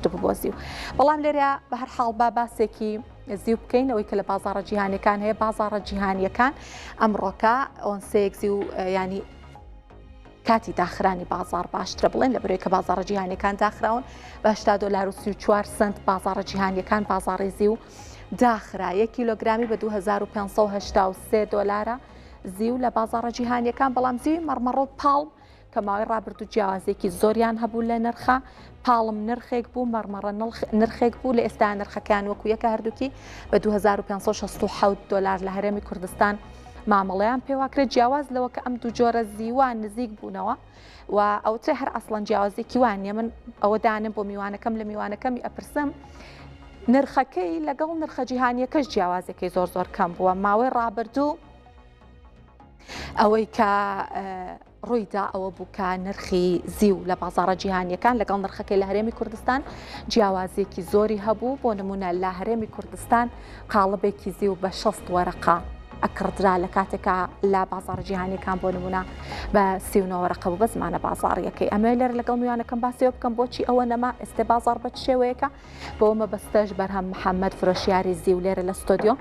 باشتر بۆ زیو بەڵام لێرە بە هەر حاڵ با باسێکی زیو بکەینەوەی کە لە بازاڕە جیهانیەکان هەیە بازاڕە جیهانیەکان ئەمڕۆکە ئۆنسەیەک زیو ینی کاتی داخرانی بازار باشترە بڵێن لە بەرەوەی کە بازاڕە جیهانیەکان داخراون بە 80 دلار و 34 سنت بازاڕە جیهانیەکان بازاڕی زیو داخرا 1 کیلۆگرامی بە 2583 دلارە زیو لە بازاڕە جیهانیەکان بەڵام زیوی مەڕمەڕۆ پاڵم کە ماوەی ڕابردوو جیاوازێکی زۆریان هەبوو لە نرخە پاڵم نرخێک بوو مەڕمەڕە نرخێک بوو لە ئێستا نرخەکان وەکو یەکە هەردووکی بە 2567 دلار لە هەرێمی کوردستان مامەڵەیان پێواکرێت جیاواز لەوە کە ئەم دوو جۆرە زیوان نزیک بوونەوە و ئەوترێ هەر ئەسڵەن جیاوازێکی وانە من ئەوە دانم بۆ میوانەکەم لە میوانەکەمی ئەپرسم نرخەکەی لەگەڵ نرخە جیهانیەکەش جیاوازەکەی زۆر کەم بووە ماوەی ڕابردوو ئەوەی کە ڕوویدا ئەوە بوو کە نرخی زیو لە بازاڕە جیهانیەکان لەگەڵ نرخەکەی لە هەرێمی کوردستان جیاوازێکی زۆری هەبوو بۆ نمونە لە هەرێمی کوردستان قاڵبێکی زیو بە 6 وەرەقە ئەکردرا لە کاتێکا لە بازاڕە جیهانیەکان بۆ نمونە بە 39 وەرەقە بوو بە زمانە بازاڕیەکەی ئەمە لێر لەگەڵ میوانەکەم باسیەوە بکەم بۆچی ئەوە نەما ئێستا بازاڕ بە شێوەیەکە بۆ مەبەستەش بەرهەم محەممەد فرۆشیاری زیو لێرە لە ستۆدیۆ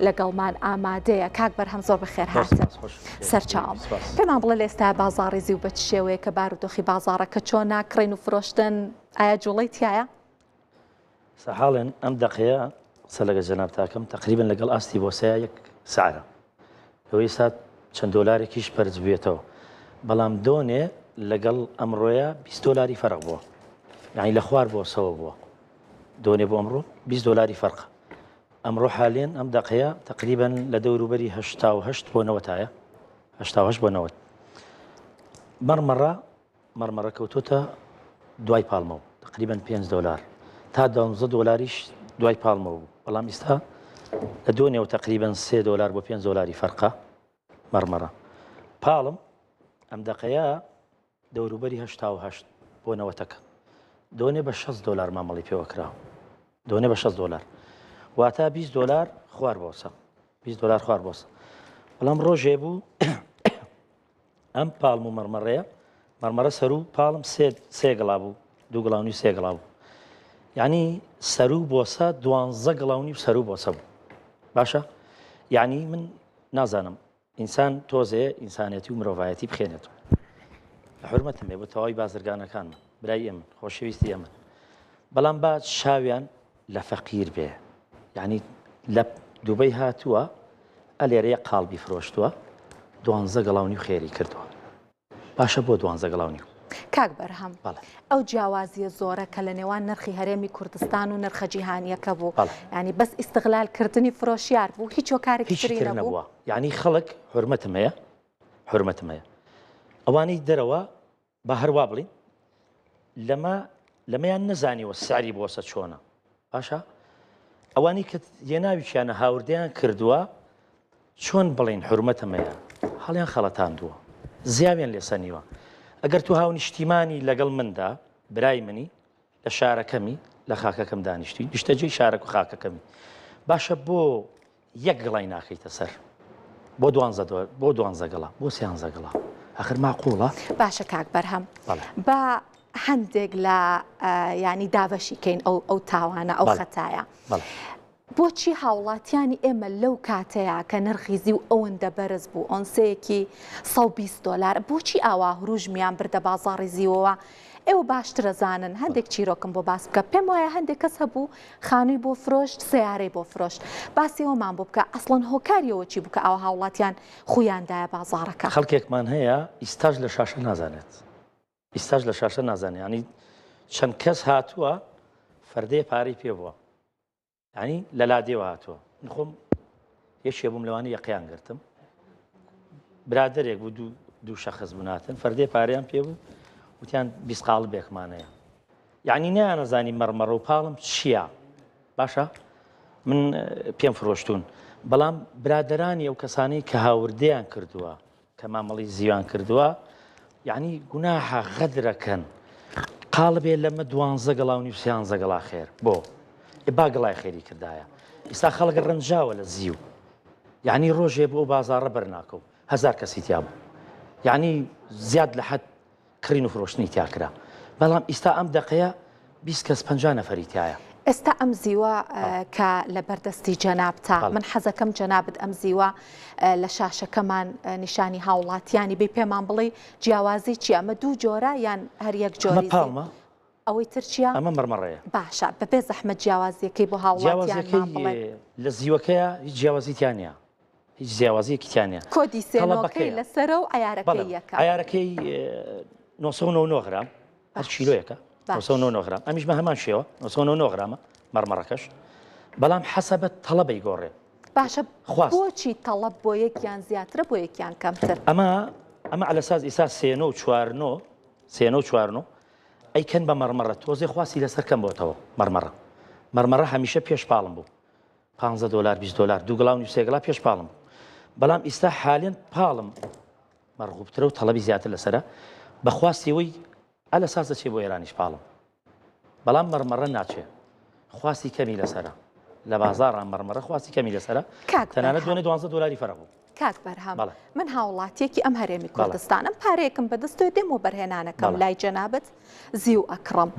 لەگەڵمان ئامادەیە کاک بەرهەم زۆر بەخێر هاتە سەرچاوم پێمان بڵێ لە ئێستا بازاڕی زیو بە شێوەیە کە بارودۆخی بازاڕەکە چۆن ناکڕین و فرۆشتن ئایا جوڵەی تایە؟ سەحاڵێن ئەم دەقەیە قسە لەگە جەناب تاکەم تقریبا لەگەڵ ئاستی بۆ سەیە یەک سعرە ئەوەی سات چەند دۆلارێکیش پەرج بێتەوە بەڵام دۆنێ لەگەڵ ئەمڕۆیە 20 دلاری فەرق بووە یعنی لە خوار بۆ سەوە بووە دۆنێ بۆ ئەمڕۆ 20 دلاری فەرق ئەمڕۆ حالێن ئەم دەقەیە تقریبا لە دەوروبەری 88 بۆ 90 88 بۆ 90 مەڕمەڕە کەوتۆتە دوای پاڵمەوە تقریبا 5 دلار تا 12 دلاریش دوای پاڵمەوە بوو بەڵام ئێستا لە دۆنێەوە تقریبا 3 دلار بۆ 5 دلاری فەرقە مەڕمەڕە پاڵم ئەم دەقەیە دەوروبەری 88 بۆ 90 دۆنێ بە 6 دلار مامەڵی پێوە کراوە دۆنێ بە 6 دلار واتە 20 دلار خوار بۆسە 20 دلار خوار بۆسە بەڵام ڕۆژێ بوو ئەم پاڵم و مەڕمەڕە سەر و پاڵم سێ گڵا بوو 2 گڵاونی 3 گڵا بوو یعنی سەر و بۆسە 12 گڵاونی و سەر و بۆسە بوو باشە یعنی من نازانم ئینسان تۆزێ ئینسانەتی و مرۆڤایەتی بخێنێتەوە لە حورمەتم بێ بۆ تەواوی بازرگانەکانمە برای ئێمە خۆشەویستی ئێمە بەڵام با شاویان لە فەقیر بێ یعنی لە دووبەی هاتووە ئەلێرەیە قاڵبی فرۆشتووە 12 گڵاونی و خێری کردووە باشە بۆ 12 گڵاونی کاک بەرهەم ئەو جیاوازیە زۆرە کە لە نێوان نرخی هەرێمی کوردستان و نرخە جیهانیەکە بوو ینی بەس ئیستغلالکردنی فرۆشیار بوو هیچ کارێکی نەبووە یعنی خەڵک حورمەتم هەیە ئەوانەی دەرەوە بە هەروە بڵین لەمەیان نەزانیوە سعری بۆسە چۆنە باشە ئەوانی کە یەناویشیانە هاوردیان کردووە چۆن بڵین حورمەتم هەیە هەڵیان خەڵەتاندووە زیاویان لێسەنیوە ئەگەر تو هاونیشتیمانی لەگەڵ مندا برای منی لە شارەکەمی لە خاکەکەم دانیشتی نیشتەجێی شارەک و خاکەکەمی باشە بۆ یەک گڵای ناکەیتە سەر بۆ 12 گڵا بۆ 13 گڵا ئاخر ماقوڵە باشە کاک بەرهەم بە هەندێک لە ینی دابەشیکەین ئەو تاوانە ئەو خەتایە بۆچی هاوڵاتیانی ئێمە لەو کاتەیە کە نرخی زی و ئەوەندە بەرز بوو ئۆنسەیەکی 120 دلار بۆچی ئاوا هروژمیان بردە بازاڕی زیوەوە ئێوە باشترە زانن هەندێک چیرۆکم بۆ باس بکە پێم وایە هەندێک کەس هەبوو خانووی بۆ فرۆشت سیارەی بۆ فرۆشت باسی ئەومان بۆ بکە ئەسڵەن هۆکاریەوە چی بکە ئەوە هاوڵاتیان خۆیاندایە بازاڕەکە خەڵکێکمان هەیە ئیستاژ لە شاشە نازانێت ئیستاژ لە شاشە نازانێت ینی چەند کەس هاتووە فەردەیە پارەی پێ بووە ینی لە لادێوە هاتووە خۆم یەکێ بووم لەوانی یەقیان گرتم برادێک بوو دوو شەخص بووناتن فەردەی پارەیان پێ بوو وتیان 20 قاڵبێکمانەیە یعنی نەیانەزانی مەڕمەڕە و پاڵم چییە باشە من پێم فرۆشتون بەڵام برادەرانی ئەو کەسانەی کە هاوردەیان کردووە کە مامەڵی زیوان کردووە یعنی گوناحە غەدرەکەن قاڵبێ لەمە 12 گڵاونی و 13 گڵا خێر بۆ با گڵای خێری کردایە ئێستا خەڵک ڕەنجاوە لە زیو یعنی ڕۆژێ بۆ بازاڕە بەرناکە و 1000 کەسی تیا بوو یعنی زیاد لە حەد کڕین و فرۆشتنی تیاکرا بەڵام ئێستا ئەم دەقەیە 20 کەس 50 نەفەری تایە. ئێستا ئەم زیوە کە لە بەردەستی جەنابتە من حەزەکەم جەنابەت ئەم زیوە لە شاشەکەمان نیشانی هاوڵاتیانی بێ پێمان بڵێ جیاوازی چی ئەمە دوو جۆرە یان هەر یەک جۆری ئەوەی ترچیە ئەمە مەرمەڕەیە باشە بەبێ زەحمەت جیاوازیەکەی بۆ هاوڵاتیان لە زیوەکەیە هیچ جیاوازیتیانە هیچ جیاوازیەکیتیانە کۆدی سێنەوەکەی لەسەرە و ئەیارەکەی یەکە ئەیارەکەی 999 غرام هەر کیلۆیەکە 999 غرام ئەمیشمە هەمان شێوە 999 غرامە مەرمەڕەکەش بەڵام حەسەبە تەڵەبەی گۆڕێ باشە بۆچی تەڵەب بۆ یەکیان زیاترە بۆ یەکیان کەمتر ئەمە علەساس ئیسا سێنە و چواردنۆ ئەیکەن بە مەرمەڕە تۆزێ خواسی لەسەر کەم بۆتەوە مەرمەڕە هەمیشە پێش پاڵم بوو 15 دلار 20 دلار دووگڵاو سێگڵا پێش پاڵم بەڵام ئیستا حالێن پاڵم مەرغوبترە و تەڵەبی زیاتر لەسرە بەخواستیەوەی ئە لە ساز دەچێ بۆ ئێرانیش پاڵم بەڵام مەرمەڕە ناچێ خواستی کەمی لەسرە لە بازاڕان مەرمەڕە خواستی کەمی لەسرە تەنانەت دوێنێ 12 دلاری فەرق بوو کاک بەرهەم من هاوڵاتیەکی ئەم هەرێمی کوردستانم پارەیەکم بەدەستۆ دێم و بەرهێنانەکەم لای جەنابەت زیو ئەکڕم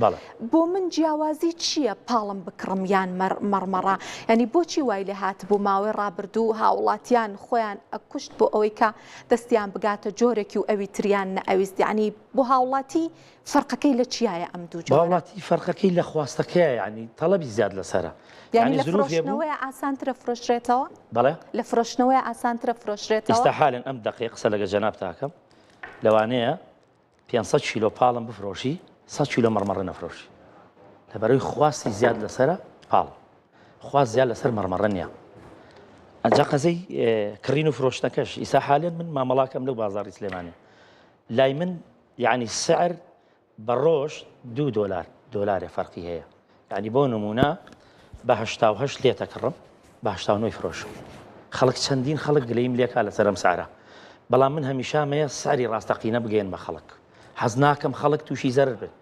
بۆ من جیاوازی چییە پاڵم بکڕم یان مەرمەڕە ینی بۆچی وای لێ هات بوو ماوەی ڕابردوو هاوڵاتیان خۆیان ئەکوشت بۆ ئەوەی کە دەستیان بگاتە جۆرێکی و ئەوی تریان نەئەویست ینی بۆ هاوڵاتی فەرقەکەی لە چیایە ئەم دوو جۆرە هاوڵاتی فەرقەکەی لە خواستەکەیە ینی تەڵەبی زیاد لەسرە یعنی لە فرۆشتنەوەی ئاسانترە فرۆشرێتەوە بەڵێ لە فرۆشتنەوەی ئاسانترە فرۆشرێتەوە ئێستا حالن ئەم دقیق قسە لەگە جەناب تاکەم لەوانەیە 500 کیلۆ پاڵم بفرۆشی 100 کیلۆ مەرمەڕە نەفرۆشی لەبەرەوەی خواستی زیاد لەسرە پاڵ خواست زیاد لەسەر مەرمەڕە نییە ئەنجا قەزەی کڕین و فرۆشتەکەش ئیسا حالێن من مامەڵاکەم لەو بازاڕی سلێمانێ لای من یعنی سعر بە ڕۆژ 2 دلار فەرقی هەیە یعنی بۆ نمونە بە 88 لێتە کڕم بە 89 فرۆشم خەڵک چەندین خەڵک گلەیم لێکا لەسەر ئەم سعرە بەڵام من هەمیشامەیە سعری ڕاستەقینە بگەین بە خەڵک حەز ناکەم خەڵک تووشی زەرر بێت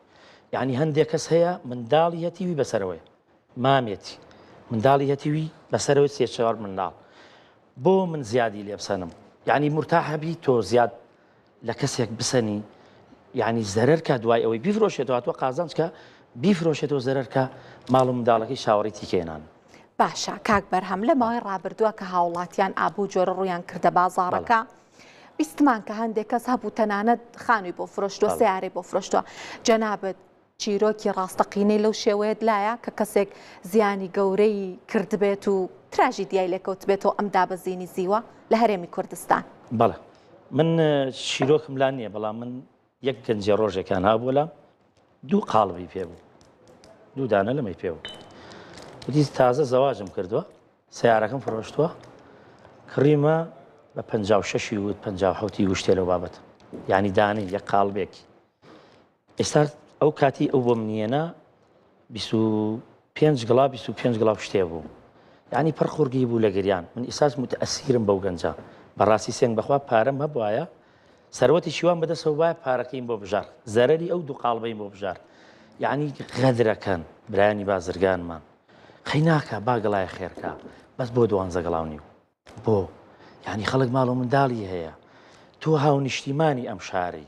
یعنی هەندێک کەس هەیە منداڵی هەتیوی بەسەرەوەی مامێتی منداڵی هەتیوی بەسەرەوەی سێ چوار منداڵ بۆ من زیادی لێ بسەنم یعنی مرتاحەبی تۆ زیاد لە کەسێک بسەنی یعنی زەرەر کە دوای ئەوەی بیفرۆشێتەوە تۆ قازانج کە بیفرۆشێتەوە زەرەر کە ماڵ و منداڵەکەی شاوەڕی تیکێنان باشە کاک بەرهەم لە ماوەی ڕابردووە کە هاوڵاتیان ئابوو جۆرە ڕویان کردە بازاڕەکە بیستمان کە هەندێک کەس هەبوو تەنانەت خانووی بۆ فرۆشتووە سیارەی بۆ فرۆشتووە جەنابەت چیرۆکی ڕاستەقینەی لەو شێوەیەت لایە کە کەسێک زیانی گەورەی کردبێت و تراژیدیای لێکەوت بێتەوە ئەم دابەزینی زیوە لە هەرێمی کوردستان بەڵێ من شیرۆکم لا نییە بەڵام من یەک گەنجێ ڕۆژێکان هابووە لە دوو قاڵبی پێبوو دوو دانە لەمەی پێبوو وتی تازە زەواجم کردووە سیارەکەم فرۆشتووە کڕیمە بە 56 وت 57 وشتێ لەو بابەت یعنی دانەی یەک قاڵبێکی ئێستا ئەو کاتی ئەو بۆ منیێنە 25 گڵا 25 گڵاو شتێ بوو یعنی پڕ خوڕگی بوو لە گریان من ئێساس متەئەسیرم بەو گەنجە بەڕاستی سێنگ بەخوا پارەم هەبوایە سەروەتی شیوان بەدەسەوە وایە پارەکەیم بۆ بژار زەرەری ئەو دوو قاڵبەیم بۆ بژار یعنی غەدرەکەن برایانی بازرگانمان خەی ناکە با گڵای خێرکە بەس بۆ 12 گڵاو نیو بۆ یعنی خەڵک ماڵ و منداڵی هەیە تۆ هاونیشتیمانی ئەم شارەی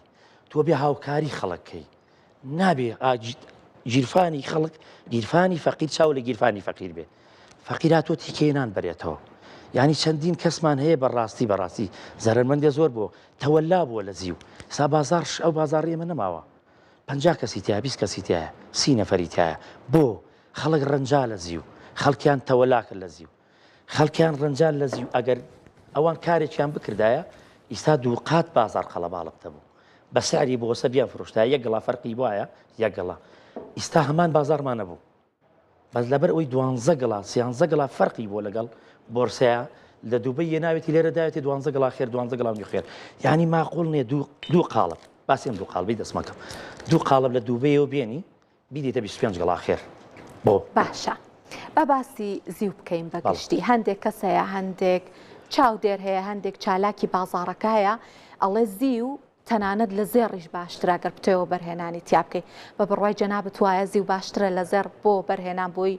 تۆ بێ هاوکاری خەڵکەی نابێ گیرفانی خەڵک گیرفانی فەقیر چاو لە گیرفانی فەقیر بێ فەقیرات تۆ تیکێنان بەرێتەوە یعنی چەندین کەسمان هەیە بەڕاستی زەرمەندە زۆر بۆ تەوەلا بووە لە زیو سا بازارش ئەو بازاڕی ئێمە نەماوە 50 کەسی تایە 20 کەسی تایە 30 نەفەری تایە بۆ خەڵک ڕەنجا لە زیو خەڵکیان تەوەلا کرد لە زیو خەڵکیان ڕەنجال لە زیو ئەگەر ئەوان کارێکیان بکردایە ئیستا دوو قات بازار خەڵەباڵە بوو بە سعری بۆ سە بیان فرۆشتای یەک گڵا فەرقی وایە یەک گڵا ئیستا هەمان بازارمان نەبوو بەس لەبەر ئەوی 12 گڵا 13 گڵا فەرقی بۆ لەگەڵ بۆرسەیە لە دووبەی ناوێتی لێرە داوێتی 12 گڵا خێر 12 گڵاوی خێر یعنی ماقۆڵ نییە دوو قاڵب باسیێن دوو قاڵبی دەستمەکەم دوو قاڵب لە دووبەیەوە بێنی بیدیتە 25 گڵا خێر بۆ باشە بە باسی زیو بکەین بەگشتی هەندێک کەسەیە هەندێک چاودێر هەیە هەندێک چالاکی بازاڕەکە هەیە ئەڵێ زیو تەنانەت لە زێڕیش باشترە گەر بتەوە بەرهێنانی تیا بکەی بە بڕوای جەنابەت وایە زیو باشترە لە زێر بۆ بەرهێنان بۆی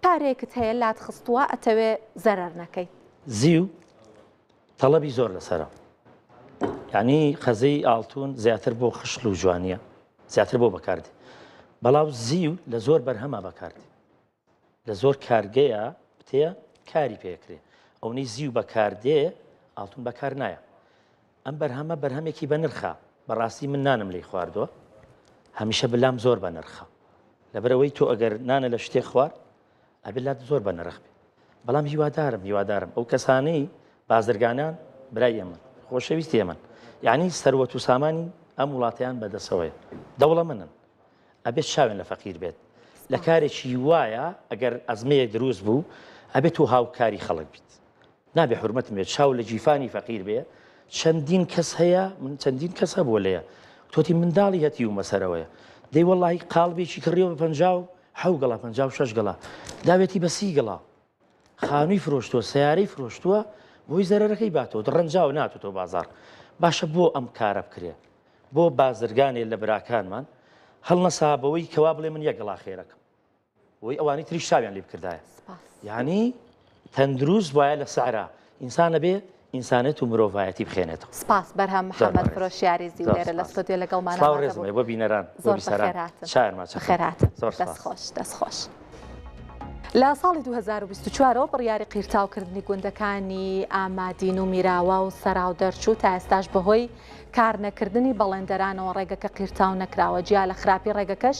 پارێکت هەیە لات خستووە ئەتەوێ زەرەر نەکەی زیو تەڵەبی زۆر لەسەرە یعنی خەزەی ئاڵتون زیاتر بۆ خشل و جوانیە زیاتر بۆ بەکاردی بەڵاو زیو لە زۆر بەرهەمە بەکاردێ لە زۆر کارگەیە بتەیە کاری پێکرێ ئەوەی زیو بەکاردێ ئاڵتون بەکار نایە ئەم بەرهەمە بەرهەمێکی بە نرخە بەڕاستی من نانم لی خواردووە هەمیشە بلام زۆر بە نرخە لەبەرەوەی تۆ ئەگەر نانە لە شتێک خوارد ئەبێت لات زۆر بە نرخ بێ بەڵام هیوادارم ئەو کەسانەی بازرگانان برای ئێمە خۆشەویستی ئێمن یعنی سەروەت و سامانی ئەم وڵاتیان بەدەسەوەیە دەوڵە منن ئەبێت شاوێن لە فەقیر بێت لە کارێکی وایە ئەگەر ئەزمەیەک دروست بوو ئەبێت و هاوکاری خەڵک بیت نابێ حرمەتم بێت شاو لە جیفانی فەقیر بێ چەندین کەس هەیە من چەندین کەسە بۆ لەیە تۆتی منداڵی هەتی و مەسەرەوەیە دەی وەڵی قاڵبێکی کڕیەوە بە 50 گەڵا 56 گەڵا داوێتی بە 30 گەڵا خانووی فرۆشتووە سیارەی فرۆشتووە بۆی زەرەرەکەی باتەوە ڕەنجاو ناتوتەوە بازار باشە بۆ ئەم کارە بکرێ بۆ بازرگانێ لە براکانمان هەڵنەسابەوەی کەوا بڵێ من یەک گەڵا خێرەکەم وی ئەوانی تری شاویان لێ بکردایە یعنی تەندروست وایە لە سەعرا ئینسانە بێ ئینسانێت و مرۆڤایەتی بخێنێتەوە سپاس بەرهەم محەممەد فرۆشیاری زیو لێرە لە ستۆدیۆ لەگەڵمان ڕێزمێ بۆ بینەران زۆر خێراتن دەستخۆش. لە ساڵی 2024 بڕیاری قیرتاوکردنی گوندەکانی ئامادین و میراوە و سەراو دەرچوو تا ئێستاش بەهۆی کارنەکردنی بەڵێندەرانەوە ڕێگەکە قیرتاو نەکراوە جیا لە خراپی ڕێگەکەش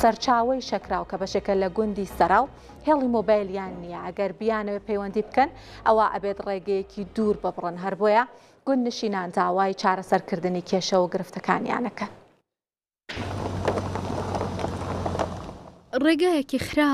سەرچاوەی شەکراو کە بەشێکە لە گوندی سەراو هێڵی مۆبایلیان نییە ئەگەر بیانەوە پەیوەندی بکەن ئەوە ئەبێت ڕێگەیەکی دوور ببڕن هەر بۆیە گوند نشینان داوای چارەسەرکردنی کێشە و گرفتەکانیانەکەن. ڕێگایەکی خراپ